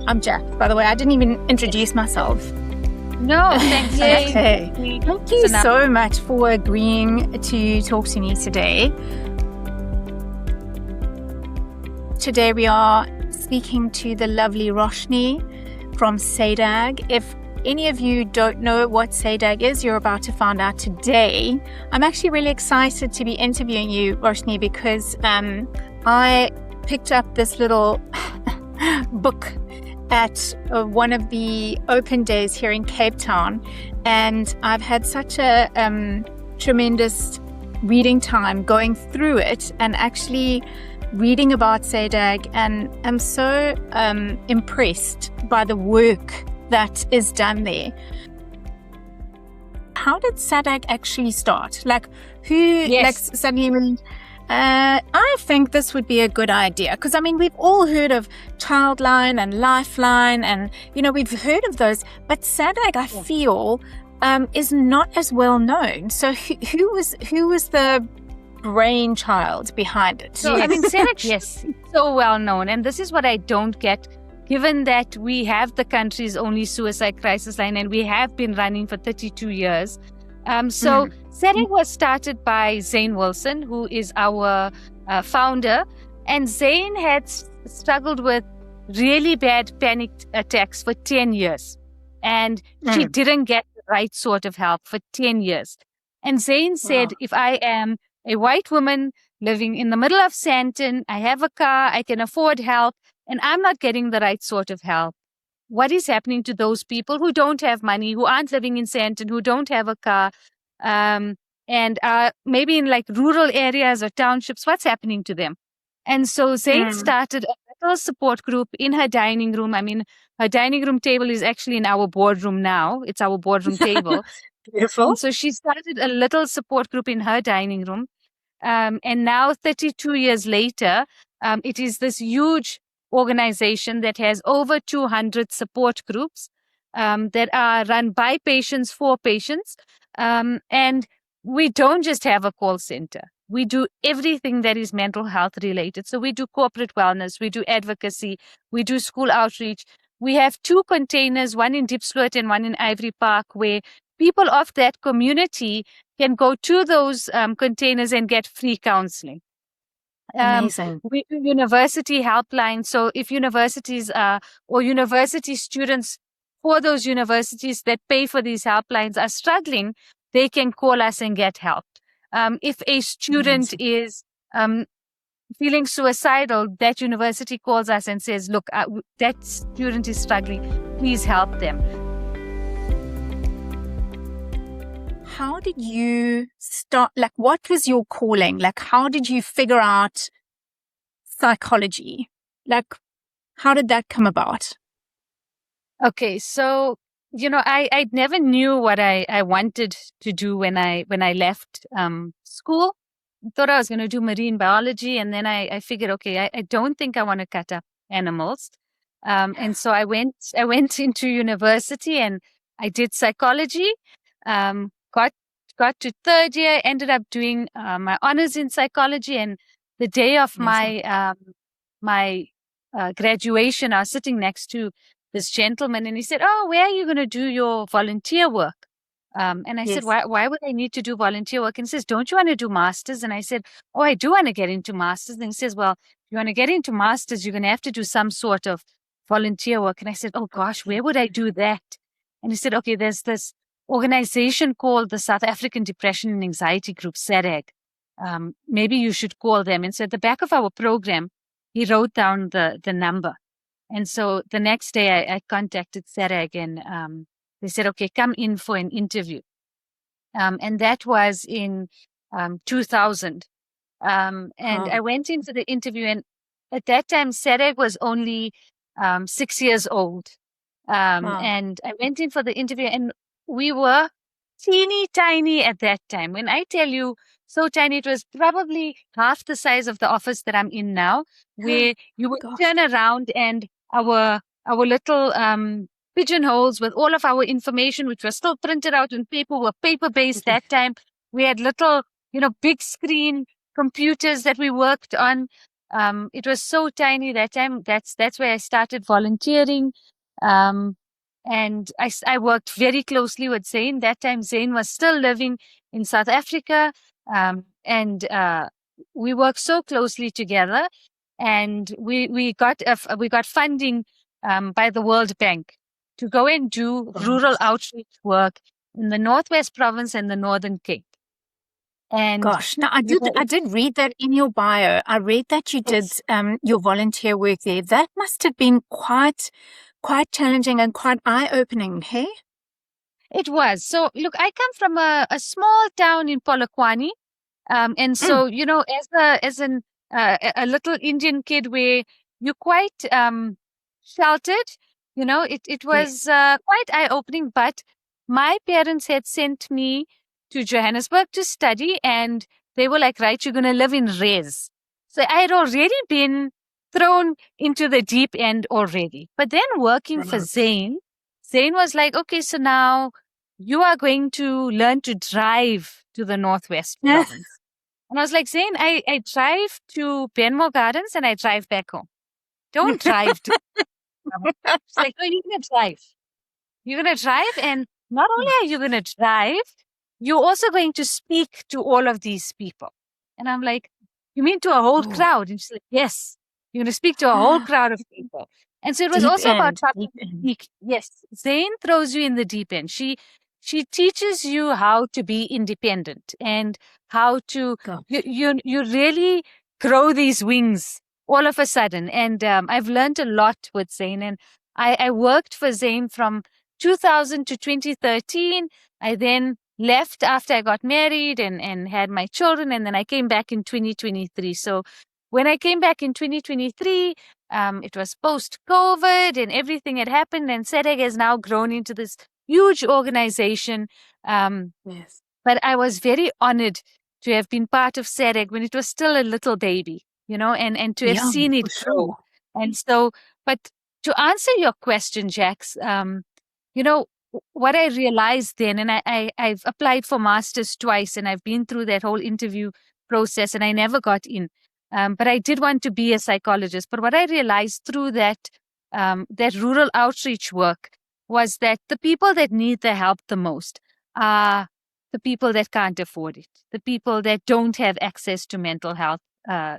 I'm Jack, by the way. I didn't even introduce myself. No, thanks. Okay. Thank you so much for agreeing to talk to me today. Today we are speaking to the lovely Roshni from SADAG. If any of you don't know what SADAG is, you're about to find out today. I'm actually really excited to be interviewing you, Roshni, because I picked up this little book at one of the open days here in Cape Town, and I've had such a tremendous reading time going through it and actually reading about SADAG, and I'm so impressed by the work that is done there. How did SADAG actually start? Like, suddenly I think this would be a good idea, because I mean, we've all heard of Childline and Lifeline, and we've heard of those, but SADAG, I feel, is not as well known. So who was the brainchild behind it? So I mean, SADAG, yes, so well known, and this is what I don't get. Given that we have the country's only suicide crisis line, and we have been running for 32 years. SADAG was started by Zane Wilson, who is our founder. And Zane had struggled with really bad panic attacks for 10 years. And she didn't get the right sort of help for 10 years. And Zane said, if I am a white woman living in the middle of Sandton, I have a car, I can afford help, and I'm not getting the right sort of help, what is happening to those people who don't have money, who aren't living in Sandton, who don't have a car, and are maybe in like rural areas or townships? What's happening to them? And so Zane started a little support group in her dining room. I mean, her dining room table is actually in our boardroom now. It's our boardroom table. Beautiful. And so she started a little support group in her dining room. And now, 32 years later, it is this huge organization that has over 200 support groups that are run by patients for patients. And we don't just have a call center. We do everything that is mental health related. So we do corporate wellness, we do advocacy, we do school outreach. We have 2 containers, one in Diepsloot and one in Ivory Park, where people of that community can go to those containers and get free counseling. Amazing. We do university helpline. So if universities or university students for those universities that pay for these helplines are struggling, they can call us and get help. If a student is feeling suicidal, that university calls us and says, look, that student is struggling, please help them. How did you start? Like, what was your calling? Like, how did you figure out psychology? Like, how did that come about? Okay, so, I never knew what I wanted to do when I left school. I thought I was going to do marine biology, and then I figured, okay, I don't think I want to cut up animals. And so I went into university and I did psychology. Got to 3rd year, ended up doing my honors in psychology, and the day of my graduation, I was sitting next to this gentleman, and he said, "Oh, where are you going to do your volunteer work?" And I said, "Why would I need to do volunteer work?" And he says, "Don't you want to do masters?" And I said, "Oh, I do want to get into masters." And he says, "Well, if you want to get into masters, you're going to have to do some sort of volunteer work." And I said, "Oh gosh, where would I do that?" And he said, "Okay, there's this organization called the South African Depression and Anxiety Group, SADAG. Maybe you should call them." And so at the back of our program, he wrote down the number. And so the next day I contacted SADAG, and they said, "Okay, come in for an interview." And that was in 2000. I went into the interview, and at that time, SADAG was only 6 years old. And I went in for the interview, and we were teeny tiny at that time. When I tell you so tiny, it was probably half the size of the office that I'm in now, where you would turn around and our little pigeonholes with all of our information, which was still printed out in paper, were paper-based that time. We had little, big screen computers that we worked on. It was so tiny that time. That's where I started volunteering. And I worked very closely with Zain. That time Zain was still living in South Africa. And we worked so closely together. And we got funding by the World Bank to go and do rural outreach work in the Northwest Province and the Northern Cape. And Gosh, now I did read that in your bio. I read that you did your volunteer work there. That must have been quite challenging and quite eye-opening, hey? It was. So look, I come from a small town in Polokwane. And so, as a little Indian kid where you're quite sheltered, it was quite eye-opening. But my parents had sent me to Johannesburg to study, and they were like, right, you're going to live in res. So I had already been thrown into the deep end already. But then working for Zain was like, okay, so now you are going to learn to drive to the Northwest Province. And I was like, Zain, I drive to Benmore Gardens and I drive back home. Don't drive to. She's like, no, you're going to drive. You're going to drive, and not only are you going to drive, you're also going to speak to all of these people. And I'm like, you mean to a whole crowd? And she's like, yes, you're going to speak to a whole crowd of people. And so it was also about talking. Yes, Zain throws you in the deep end. She teaches you how to be independent and how to you really grow these wings all of a sudden. And I've learned a lot with Zain, and I worked for Zain from 2000 to 2013. I then left after I got married and had my children, and then I came back in 2023. So when I came back in 2023, it was post-COVID and everything had happened, and SADAG has now grown into this huge organization. Yes. But I was very honored to have been part of SADAG when it was still a little baby, and to have seen it grow. And so, but to answer your question, Jax, what I realized then, and I've applied for masters twice, and I've been through that whole interview process, and I never got in. But I did want to be a psychologist. But what I realized through that rural outreach work was that the people that need the help the most are the people that can't afford it, the people that don't have access to mental health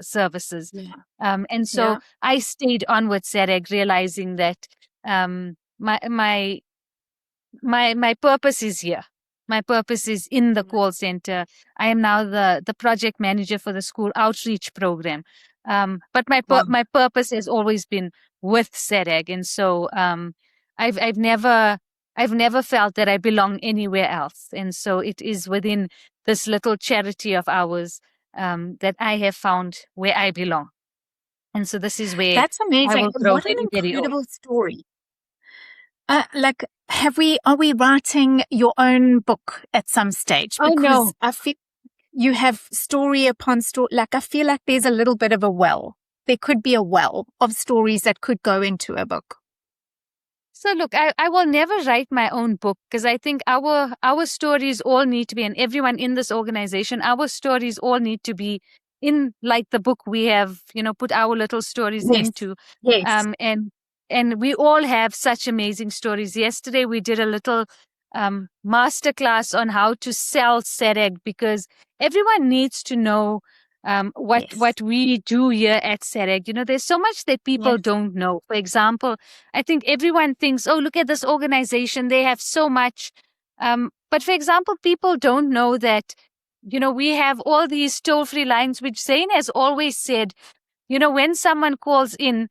services. Yeah. And so I stayed on with SADAG, realizing that my purpose is here. My purpose is in the call center. I am now the project manager for the school outreach program. But my purpose has always been with SADAG. And so I've never felt that I belong anywhere else. And so it is within this little charity of ours that I have found where I belong. And so this is where that's amazing. I will grow what an very, incredible story. Are we writing your own book at some stage? Because no. I feel you have story upon story. Like, I feel like there's a little bit of a well. There could be a well of stories that could go into a book. So look, I will never write my own book, because I think our stories all need to be, and everyone in this organization, our stories all need to be in, like the book we have, put our little stories into. Yes. And we all have such amazing stories. Yesterday, we did a little masterclass on how to sell SADAG, because everyone needs to know what we do here at SADAG. There's so much that people don't know. For example, I think everyone thinks, oh, look at this organization. They have so much. But for example, people don't know that, we have all these toll-free lines, which Zain has always said, when someone calls in,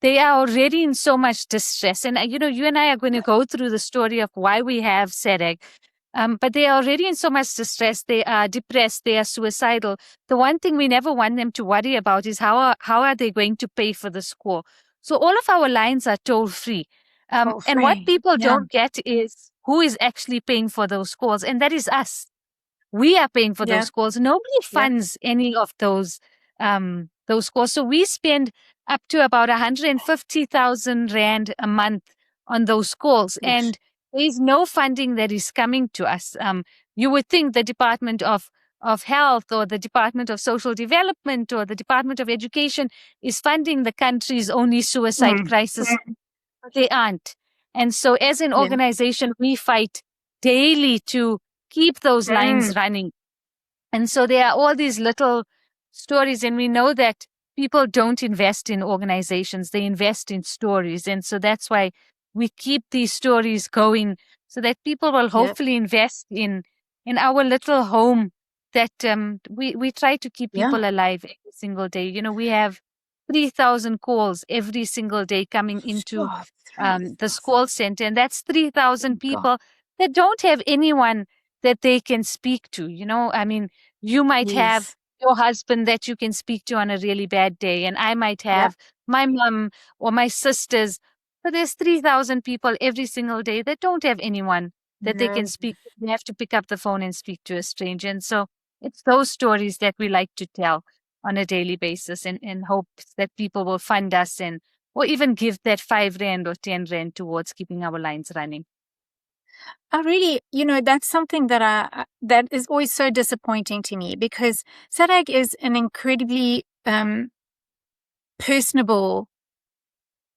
they are already in so much distress. And, you and I are going to go through the story of why we have SADAG. But they are already in so much distress. They are depressed. They are suicidal. The one thing we never want them to worry about is how are they going to pay for the score. So all of our lines are toll-free. And what people don't get is who is actually paying for those calls. And that is us. We are paying for those calls. Nobody funds any of those calls. So we spend up to about 150,000 Rand a month on those calls. And there is no funding that is coming to us. You would think the Department of of Health or the Department of Social Development or the Department of Education is funding the country's only suicide crisis. They aren't. And so as an organization, we fight daily to keep those lines running. And so there are all these little stories, and we know that people don't invest in organizations, they invest in stories. And so that's why we keep these stories going, so that people will hopefully invest in our little home that we try to keep people alive every single day. We have 3,000 calls every single day coming into the call center, and that's 3,000 people that don't have anyone that they can speak to. I mean, you might have your husband that you can speak to on a really bad day, and I might have my mom or my sisters, but there's 3,000 people every single day that don't have anyone that they can speak to. They have to pick up the phone and speak to a stranger. And so it's those stories that we like to tell on a daily basis, and hopes that people will fund us or even give that 5 Rand or 10 Rand towards keeping our lines running. I really, that's something that is always so disappointing to me, because SADAG is an incredibly personable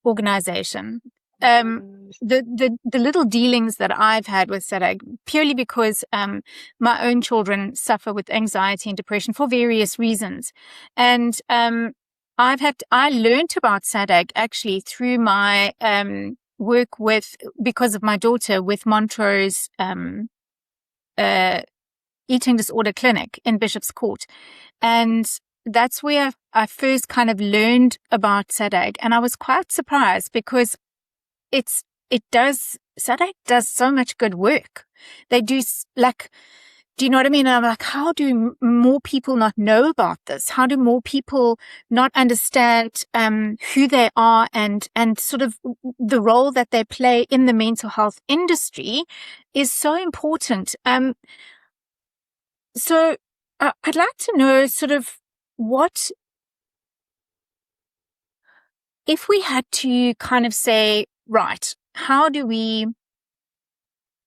organization. The little dealings that I've had with SADAG, purely because my own children suffer with anxiety and depression for various reasons, and I learned about SADAG actually through my work because of my daughter, with Montrose eating disorder clinic in Bishop's Court. And that's where I first kind of learned about SADAG. And I was quite surprised, because SADAG does so much good work. They do, do you know what I mean? And I'm like, how do more people not know about this? How do more people not understand who they are and sort of the role that they play in the mental health industry is so important. So I'd like to know sort of what, if we had to kind of say, right, how do we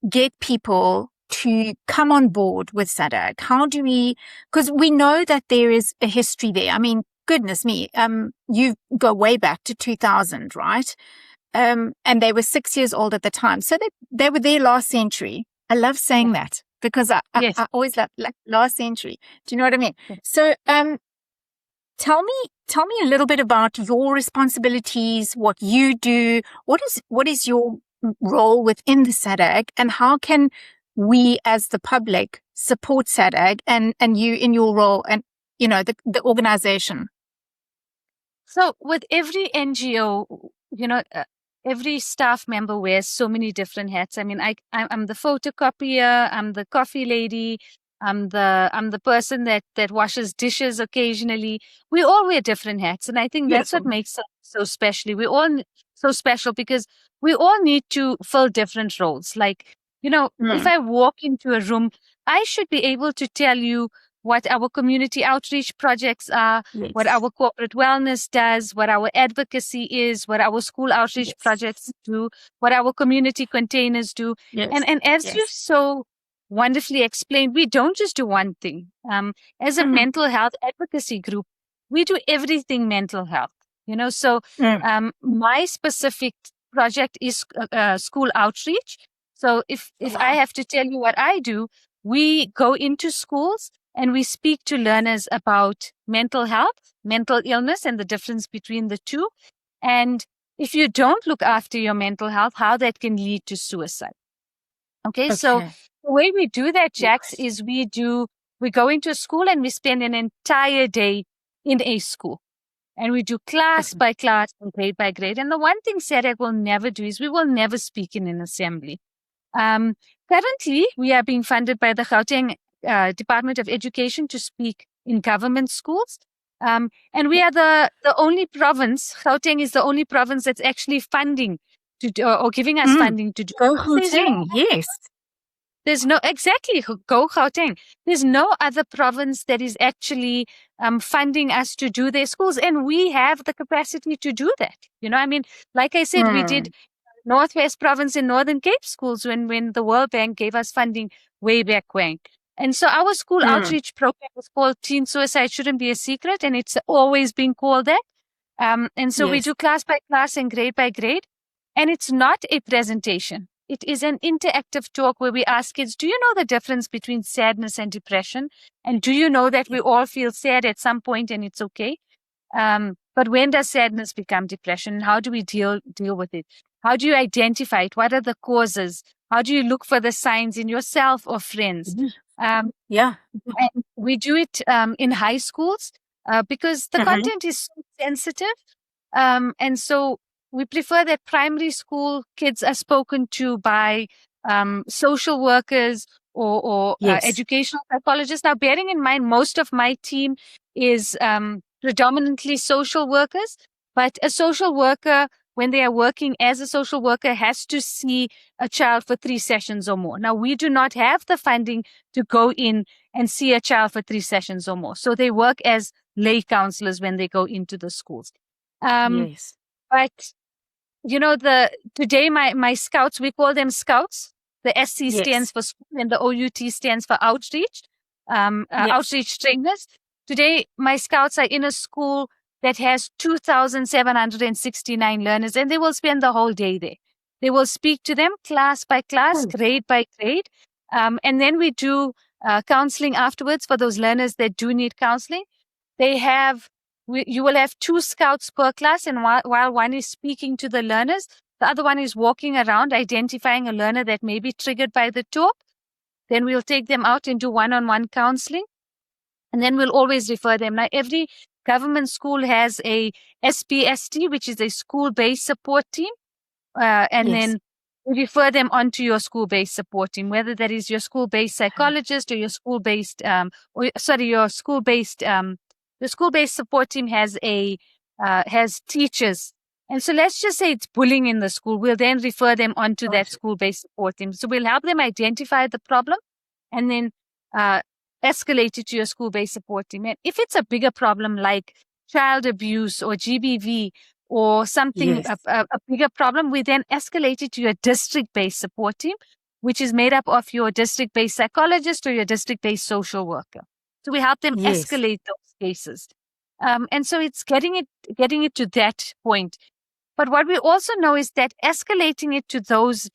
get people to come on board with SADAG? How do we, because we know that there is a history there. I mean, goodness me, you go way back to 2000, right? And they were 6 years old at the time. So they were there last century. I love saying that, because I always love, like, last century. Do you know what I mean? So, tell me a little bit about your responsibilities, what you do, what is your role within the SADAG, and how can we as the public support SADAG and you in your role and, the organization? So with every NGO, every staff member wears so many different hats. I mean, I'm the photocopier, I'm the coffee lady, I'm the person that washes dishes occasionally. We all wear different hats, and I think that's what makes us so special. We all so special because we all need to fill different roles. Like, if I walk into a room, I should be able to tell you what our community outreach projects are, what our corporate wellness does, what our advocacy is, what our school outreach projects do, what our community containers do. And as you so wonderfully explained, we don't just do one thing. As a mental health advocacy group, we do everything mental health. So my specific project is school outreach. So if I have to tell you what I do, we go into schools and we speak to learners about mental health, mental illness, and the difference between the two. And if you don't look after your mental health, how that can lead to suicide. Okay. So the way we do that, Jax, is we go into a school and we spend an entire day in a school. And we do class by class and grade by grade. And the one thing SADAG will never do is we will never speak in an assembly. Currently, we are being funded by the Gauteng Department of Education to speak in government schools. And we are the only province, Gauteng is the only province that's actually funding or giving us funding to do. Go Gauteng, yes. There's no, exactly, go Gauteng. There's no other province that is actually funding us to do their schools. And we have the capacity to do that. I mean, like I said, we did Northwest Province and Northern Cape schools when the World Bank gave us funding way back when. And so our school outreach program is called Teen Suicide Shouldn't Be a Secret, and it's always been called that. And so we do class by class and grade by grade. And it's not a presentation. It is an interactive talk where we ask kids, do you know the difference between sadness and depression? And do you know that we all feel sad at some point and it's okay? But when does sadness become depression? How do we deal with it? How do you identify it? What are the causes? How do you look for the signs in yourself or friends? And we do it in high schools because the content is so sensitive. And so we prefer that primary school kids are spoken to by social workers or educational psychologists. Now, bearing in mind, most of my team is predominantly social workers, but a social worker, when they are working as a social worker, has to see a child for 3 sessions or more. Now, we do not have the funding to go in and see a child for 3 sessions or more. So they work as lay counselors when they go into the schools. But, you know, today my scouts, we call them scouts. The SC stands for school and the OUT stands for outreach, outreach trainers. Today, my scouts are in a school that has 2,769 learners, and they will spend the whole day there. They will speak to them class by class, grade by grade. And then we do counseling afterwards for those learners that do need counseling. You will have 2 scouts per class, and while one is speaking to the learners, the other one is walking around identifying a learner that may be triggered by the talk. Then we'll take them out and do one-on-one counseling. And then we'll always refer them. Now, every government school has a SPST, which is a school-based support team. And then we refer them onto your school-based support team, whether that is your school-based psychologist or your school-based, the school-based support team has teachers. And so let's just say it's bullying in the school. We'll then refer them onto that school-based support team. So we'll help them identify the problem and then escalate it to your school-based support team. And if it's a bigger problem like child abuse or GBV or something, a bigger problem, we then escalate it to your district-based support team, which is made up of your district-based psychologist or your district-based social worker. So we help them escalate those cases. And so it's getting it to that point. But what we also know is that escalating it to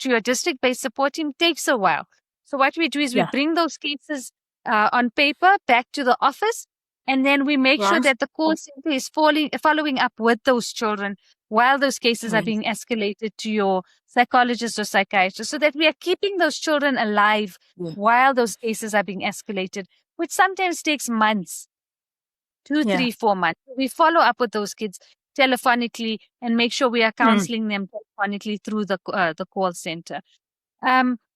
your district-based support team takes a while. So what we do is we bring those cases on paper back to the office, and then we make sure that the call center is following up with those children while those cases are being escalated to your psychologist or psychiatrist, so that we are keeping those children alive while those cases are being escalated, which sometimes takes months, 2, 3, 4 months. We follow up with those kids telephonically and make sure we are counseling them telephonically through the call center.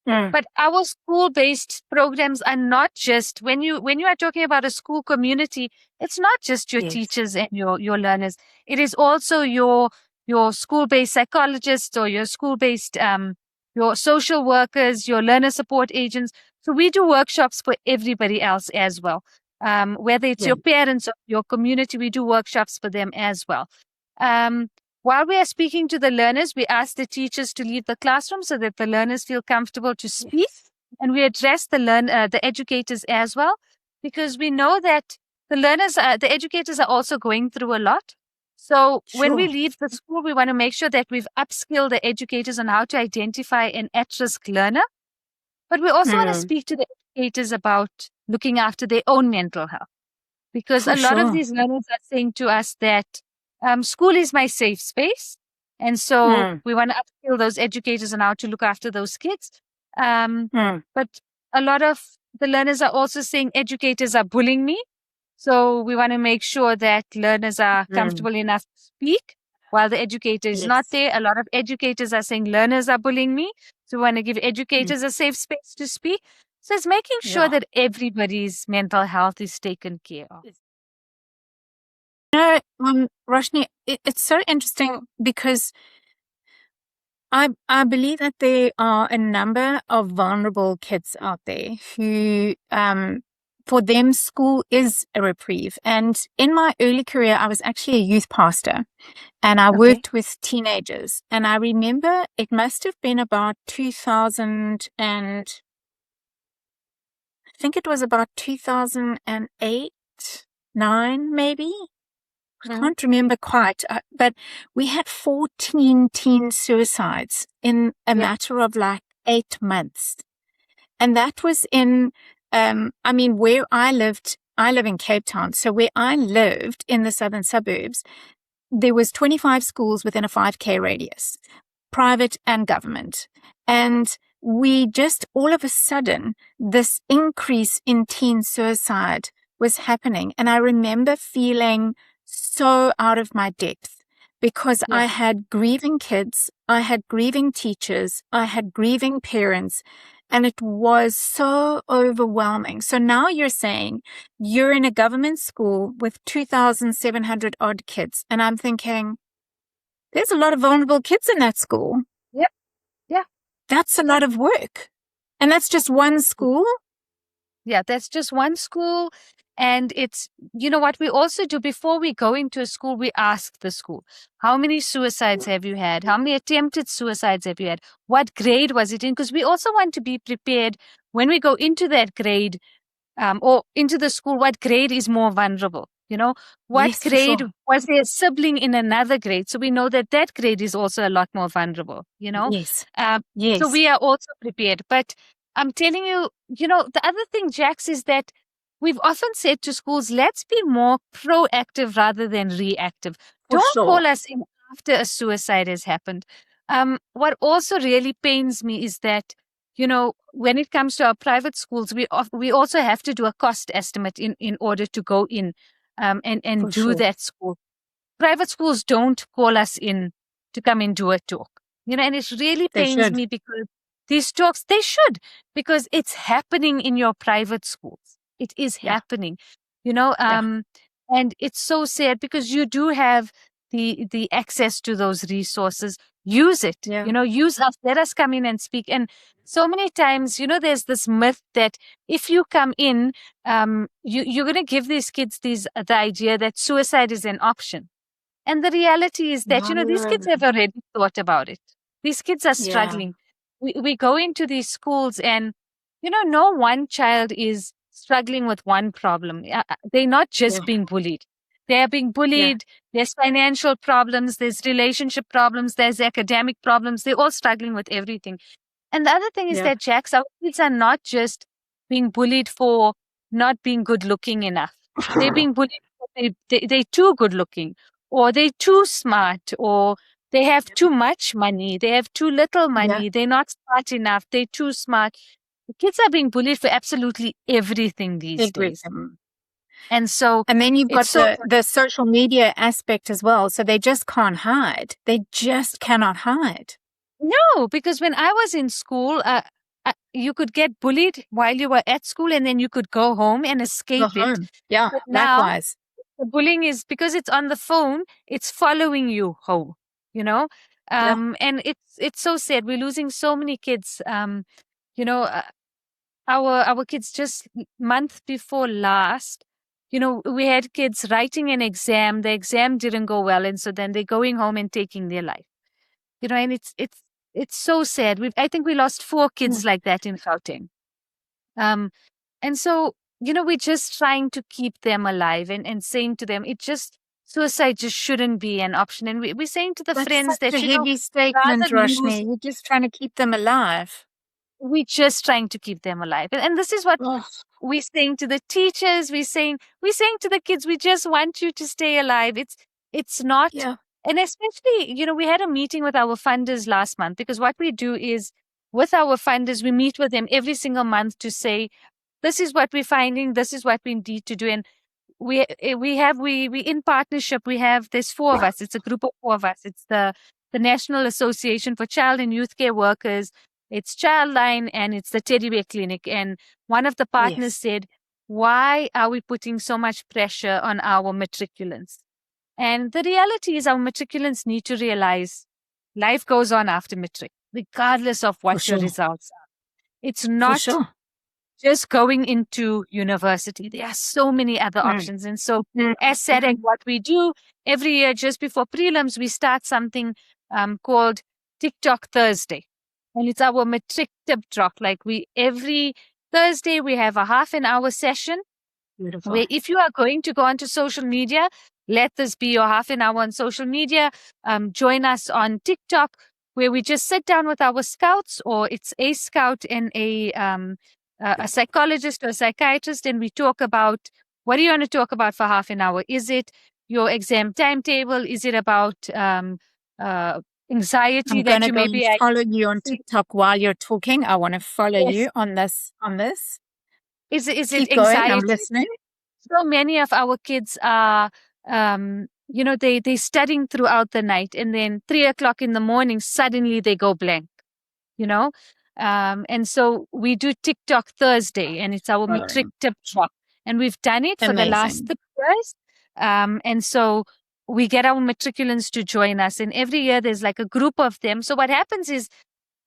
But our school-based programs are not just, when you are talking about a school community, it's not just your teachers and your learners. It is also your school-based psychologists or your school-based, your social workers, your learner support agents. So we do workshops for everybody else as well. Whether it's your parents or your community, we do workshops for them as well. While we are speaking to the learners, we ask the teachers to leave the classroom so that the learners feel comfortable to speak. And we address the educators as well, because we know that the educators are also going through a lot. So when we leave the school, we want to make sure that we've upskilled the educators on how to identify an at-risk learner. But we also want to speak to the educators about looking after their own mental health, because a lot of these learners are saying to us that school is my safe space. And so we want to upskill those educators on how to look after those kids. But a lot of the learners are also saying educators are bullying me. So we want to make sure that learners are comfortable enough to speak while the educator is not there. A lot of educators are saying learners are bullying me. So we want to give educators a safe space to speak. So it's making sure that everybody's mental health is taken care of. Roshni, it's so interesting because I believe that there are a number of vulnerable kids out there who, for them, school is a reprieve. And in my early career, I was actually a youth pastor, and I worked with teenagers. And I remember it must have been about 2000 and think it was about 2008, 9 maybe. I can't remember quite, but we had 14 teen suicides in a matter of like 8 months. And that was in, where I lived, I live in Cape Town. So where I lived in the southern suburbs, there was 25 schools within a 5K radius, private and government. And we just, all of a sudden, this increase in teen suicide was happening. And I remember feeling so out of my depth because I had grieving kids, I had grieving teachers, I had grieving parents, and it was so overwhelming. So now you're saying you're in a government school with 2,700 odd kids. And I'm thinking, there's a lot of vulnerable kids in that school. Yep. Yeah. That's a lot of work. And that's just one school? Yeah, that's just one school. And it's, you know what we also do before we go into a school, we ask the school, how many suicides have you had? How many attempted suicides have you had? What grade was it in? Because we also want to be prepared when we go into that grade or into the school, what grade is more vulnerable? You know, what Yes, grade sure. was their sibling in another grade? So we know that that grade is also a lot more vulnerable, you know? Yes. So we are also prepared. But I'm telling you, you know, the other thing, Jax, is that we've often said to schools, let's be more proactive rather than reactive. For Don't sure. call us in after a suicide has happened. What also really pains me is that, you know, when it comes to our private schools, we also have to do a cost estimate in order to go in and For do sure. that school. Private schools don't call us in to come and do a talk, you know, and it really They pains should. me because these talks, they should, because it's happening in your private schools. It is happening, you know, and it's so sad because you do have the access to those resources. Use it, you know, use us, let us come in and speak. And so many times, you know, there's this myth that if you come in, you're going to give these kids the idea that suicide is an option. And the reality is that, you know, these kids have already thought about it. These kids are struggling. We go into these schools and, you know, no one child is struggling with one problem. They're not just being bullied. They are being bullied. There's financial problems. There's relationship problems. There's academic problems. They're all struggling with everything. And the other thing is that, Jax, our kids are not just being bullied for not being good looking enough. They're being bullied because they're too good looking, or they're too smart, or they have too much money, they have too little money, they're not smart enough, they're too smart. The kids are being bullied for absolutely everything these days. And so, and then you've got the social media aspect as well. So they just can't hide. They just cannot hide. No, because when I was in school, you could get bullied while you were at school, and then you could go home and escape it. Yeah, but now, likewise. The bullying is, because it's on the phone, it's following you home, you know? And it's so sad. We're losing so many kids. You know, our kids just month before last, you know, we had kids writing an exam. The exam didn't go well. And so then they're going home and taking their life, you know, and it's so sad. I think we lost 4 kids like that in Gauteng. And so, you know, we're just trying to keep them alive and saying to them, suicide just shouldn't be an option. And we're saying to the That's friends such that, a you know, heavy statement, Roshni. You're just trying to keep them alive. We're just trying to keep them alive. And this is what we're saying to the teachers. We're saying to the kids, we just want you to stay alive. It's not. Yeah. And especially, you know, we had a meeting with our funders last month, because what we do is, with our funders, we meet with them every single month to say, this is what we're finding, this is what we need to do. And we in partnership, there's 4 of us. It's a group of 4 of us. It's the National Association for Child and Youth Care Workers, it's Childline, and it's the Teddy Bear Clinic. And one of the partners said, why are we putting so much pressure on our matriculants? And the reality is, our matriculants need to realize life goes on after matric, regardless of what your results are. It's not just going into university. There are so many other options. And so as SADAG, what we do every year, just before prelims, we start something called TikTok Thursday. And it's our matric tip talk. Like, every Thursday, we have a half an hour session. Beautiful. Where if you are going to go onto social media, let this be your half an hour on social media. Join us on TikTok, where we just sit down with our scouts, or it's a scout and a psychologist or a psychiatrist, and we talk about, what do you want to talk about for half an hour? Is it your exam timetable? Is it about anxiety I'm that gonna you go and maybe follow you on TikTok while you're talking. I want to follow you on this. Is it Keep going. I'm anxiety? listening. So many of our kids are, they're studying throughout the night, and then 3 o'clock in the morning, suddenly they go blank, you know? And so we do TikTok Thursday, and it's our matric tip drop. And we've done it for the last 3 years. And so we get our matriculants to join us, and every year there's like a group of them. So what happens is,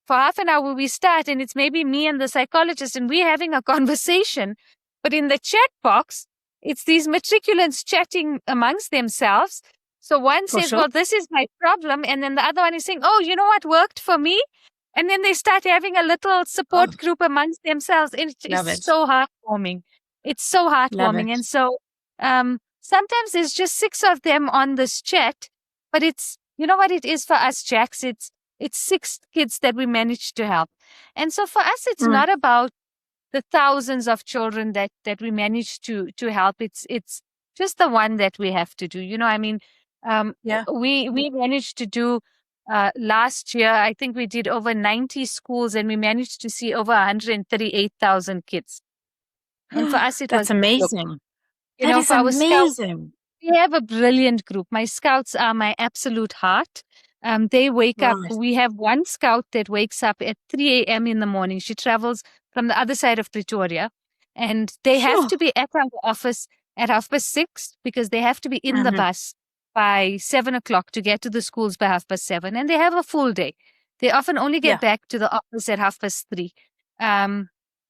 for half an hour we start, and it's maybe me and the psychologist, and we're having a conversation. But in the chat box, it's these matriculants chatting amongst themselves. So one says, well, this is my problem. And then the other one is saying, oh, you know what worked for me? And then they start having a little support group amongst themselves. It's so heartwarming. It's so heartwarming. And so sometimes there's just 6 of them on this chat, but it's, you know what it is for us, Jax? It's 6 kids that we managed to help. And so for us, it's not about the thousands of children that we manage to help. It's just the one that we have to do. You know, I mean, we managed to do last year, I think we did over 90 schools, and we managed to see over 138,000 kids. And for us, that's amazing. That is amazing. We have a brilliant group. My scouts are my absolute heart. They wake up. We have one scout that wakes up at 3 a.m. in the morning. She travels from the other side of Pretoria, and they have to be at our office at 6:30, because they have to be in the bus by 7 o'clock to get to the schools by 7:30. And they have a full day. They often only get back to the office at 3:30.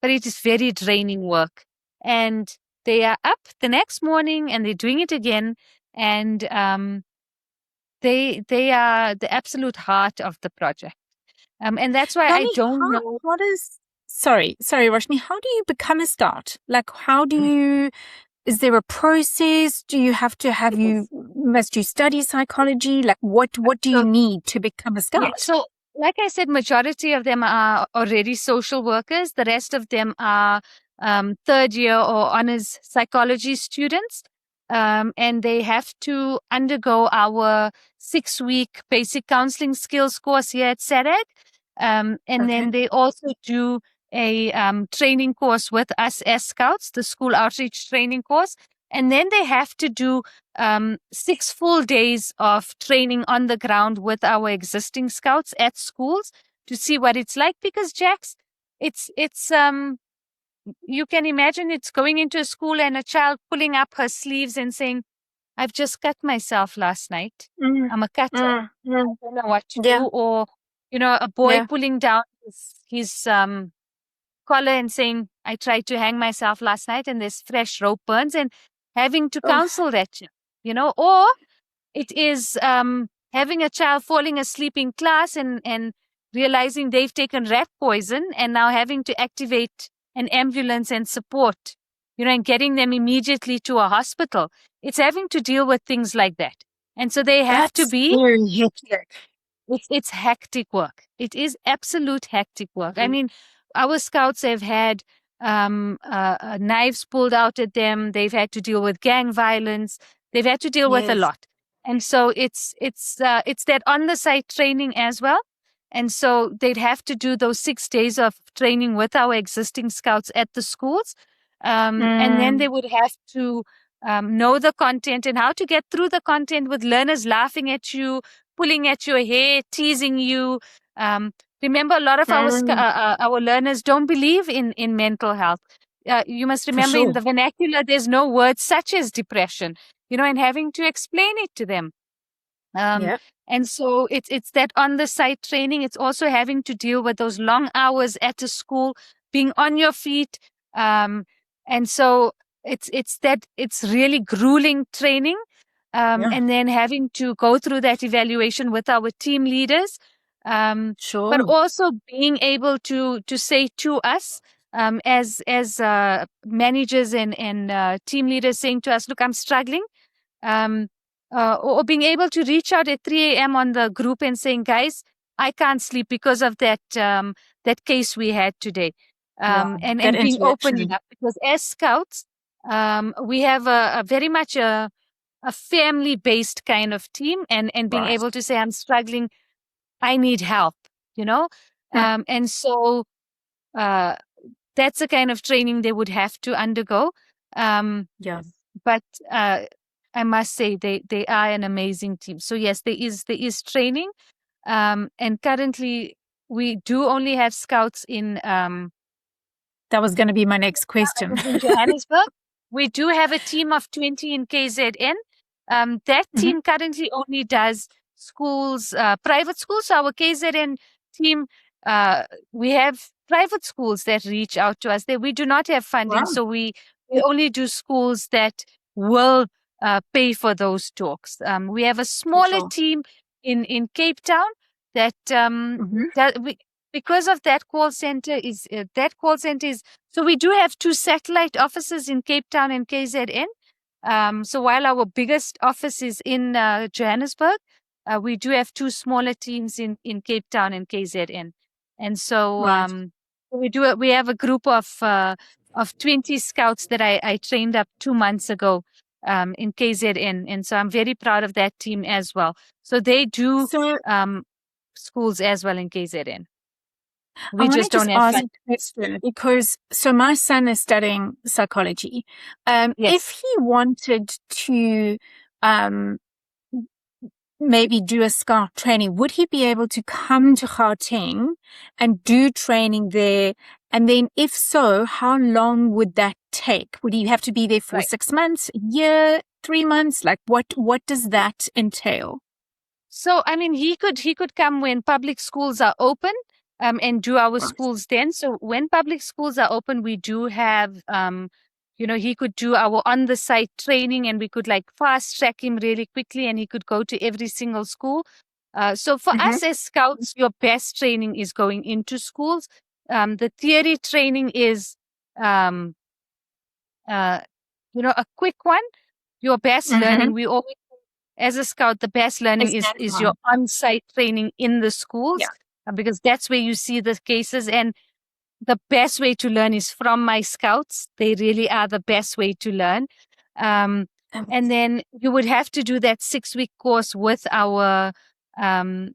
But it is very draining work. And they are up the next morning, and they're doing it again. And they are the absolute heart of the project. And that's why I don't know. Sorry, Roshni, how do you become a scout? Like, how do you, is there a process? Do you have to must you study psychology? Like, what do you need to become a scout? Yeah, so, like I said, majority of them are already social workers. The rest of them are 3rd year or honors psychology students. And they have to undergo our 6-week basic counseling skills course here at SADAG. And then they also do a training course with us as scouts, the school outreach training course. And then they have to do 6 full days of training on the ground with our existing scouts at schools to see what it's like. Because, Jax, it's you can imagine it's going into a school and a child pulling up her sleeves and saying, I've just cut myself last night. I'm a cutter. I don't know what to do. Or, you know, a boy pulling down his collar and saying, I tried to hang myself last night and there's fresh rope burns, and having to counsel that child, you know. Or it is having a child falling asleep in class and realizing they've taken rat poison, and now having to activate an ambulance and support, you know, and getting them immediately to a hospital. It's having to deal with things like that. And so they have to be very hectic. It's hectic work. It is absolute hectic work. I mean, our scouts have had knives pulled out at them. They've had to deal with gang violence. They've had to deal with a lot. And so it's that on the site training as well. And so they'd have to do those 6 days of training with our existing scouts at the schools. And then they would have to know the content and how to get through the content with learners laughing at you, pulling at your hair, teasing you. Remember, a lot of our learners don't believe in mental health. You must remember, in the vernacular, there's no word such as depression, you know, and having to explain it to them. And so it's that on the site training. It's also having to deal with those long hours at a school, being on your feet. And so it's really grueling training. And then having to go through that evaluation with our team leaders. But also being able to say to us, as managers and team leaders saying to us, look, I'm struggling. Or being able to reach out at 3 a.m. on the group and saying, guys, I can't sleep because of that that case we had today. And being open enough, because as scouts, we have a very much a family-based kind of team, and being able to say, I'm struggling, I need help, and so that's the kind of training they would have to undergo. But I must say they are an amazing team. So yes, there is training, and currently we do only have scouts in. That was going to be my next question. In Johannesburg, we do have a team of 20 in KZN. That team currently only does schools, private schools. So our KZN team, we have private schools that reach out to us. We do not have funding, so we only do schools that will pay for those talks. We have a smaller team in Cape Town that because of that call center is so we do have 2 satellite offices in Cape Town and KZN. So while our biggest office is in Johannesburg, we do have 2 smaller teams in Cape Town and KZN. And so we have a group of 20 scouts that I trained up 2 months ago in KZN. And so I'm very proud of that team as well. So they do schools as well in KZN. We just don't have ask a question because my son is studying psychology. If he wanted to maybe do a scout training, would he be able to come to Gauteng and do training there? And then if so, how long would that take? Would he have to be there for 6 months, a year, 3 months? Like what does that entail? So, I mean, he could come when public schools are open. And do our schools then. So when public schools are open, we do have, he could do our on-the-site training, and we could fast track him really quickly, and he could go to every single school. So for us as scouts, your best training is going into schools. The theory training is, a quick one. Your best learning, we always, as a scout, the best learning is your on-site training in the schools. Because that's where you see the cases, and the best way to learn is from my scouts. They really are the best way to learn. And then you would have to do that 6-week course with our team,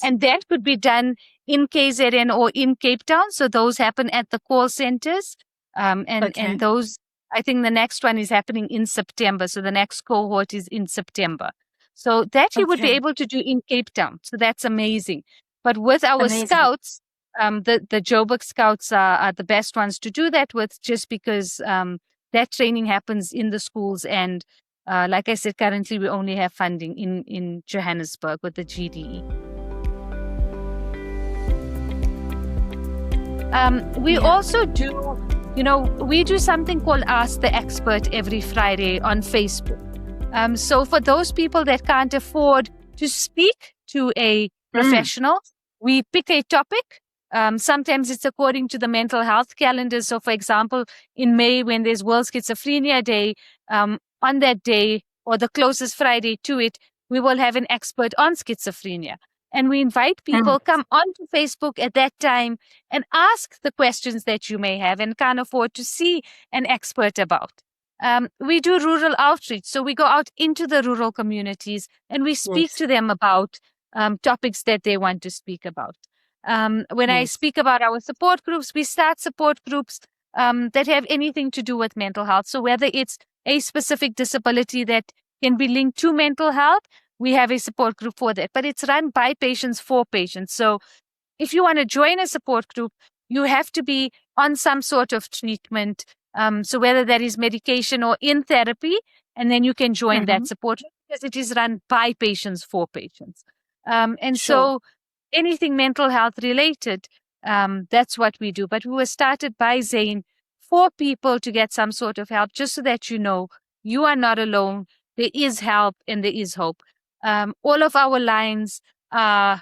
and that could be done in KZN or in Cape Town. So those happen at the call centers, and those, I think the next one is happening in September. So the next cohort is in September. So that you would be able to do in Cape Town. So that's amazing. But with our scouts, the Joburg scouts are the best ones to do that with, just because that training happens in the schools. And like I said, currently we only have funding in Johannesburg with the GDE. We also do, we do something called Ask the Expert every Friday on Facebook. So for those people that can't afford to speak to a professional, we pick a topic. Sometimes it's according to the mental health calendar. So for example, in May, when there's World Schizophrenia Day, on that day or the closest Friday to it, we will have an expert on schizophrenia. And we invite people, come onto Facebook at that time and ask the questions that you may have and can't afford to see an expert about. We do rural outreach. So we go out into the rural communities and we speak to them about topics that they want to speak about. When I speak about our support groups, we start support groups that have anything to do with mental health. So whether it's a specific disability that can be linked to mental health, we have a support group for that. But it's run by patients for patients. So if you want to join a support group, you have to be on some sort of treatment. So whether that is medication or in therapy, and then you can join that support group, because it is run by patients for patients. So anything mental health related, that's what we do. But we were started by Zane for people to get some sort of help, just so that you are not alone. There is help and there is hope. All of our lines are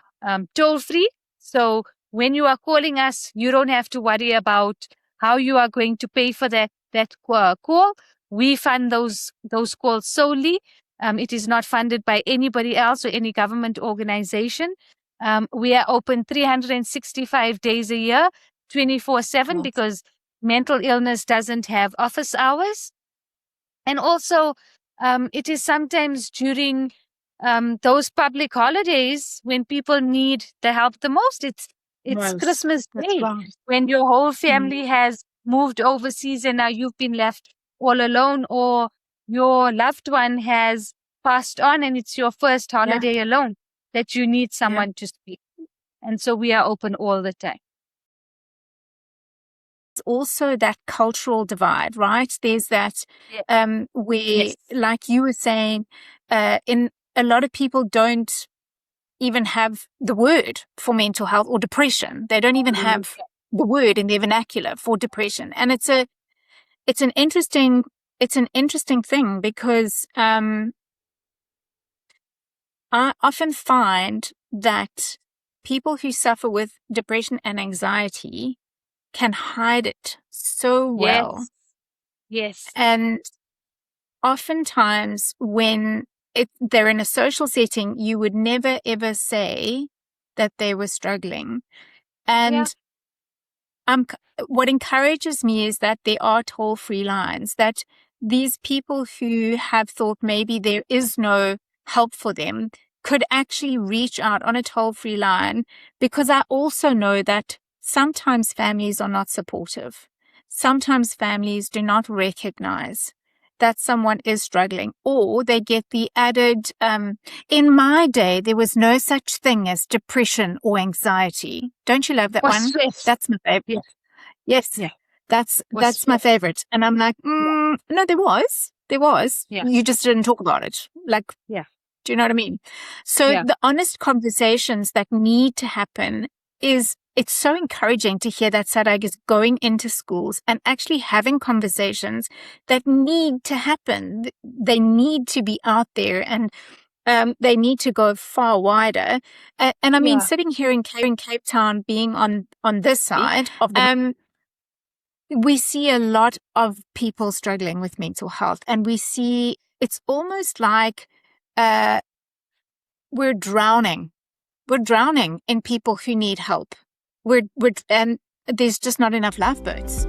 toll free. So when you are calling us, you don't have to worry about how you are going to pay for that call. We fund those calls solely. It is not funded by anybody else or any government organization. We are open 365 days a year, 24/7, because mental illness doesn't have office hours. And also, it is sometimes during those public holidays when people need the help the most. It's Christmas Day, when your whole family has moved overseas and now you've been left all alone, or your loved one has passed on and it's your first holiday alone, that you need someone to speak. And so we are open all the time. Also that cultural divide, right? There's that where, like you were saying, in a lot of people don't even have the word for mental health or depression. They don't even have the word in their vernacular for depression. And it's an interesting thing, because I often find that people who suffer with depression and anxiety can hide it so well. Yes. And oftentimes when they're in a social setting, you would never, ever say that they were struggling. And what encourages me is that there are toll-free lines, that these people who have thought maybe there is no help for them could actually reach out on a toll-free line, because I also know that sometimes families are not supportive. Sometimes families do not recognize that someone is struggling, or they get the added, in my day, there was no such thing as depression or anxiety. Don't you love that one? Yes. That's my favorite. Yes. Yeah. That's my favorite. And I'm like, no, there was. Yeah. You just didn't talk about it. Like, do you know what I mean? So the honest conversations that need to happen it's so encouraging to hear that SADAG is going into schools and actually having conversations that need to happen. They need to be out there, and they need to go far wider. And I mean, sitting here in Cape Town, being on this side of the we see a lot of people struggling with mental health, and we see it's almost like we're drowning. We're drowning in people who need help. And there's just not enough lifeboats.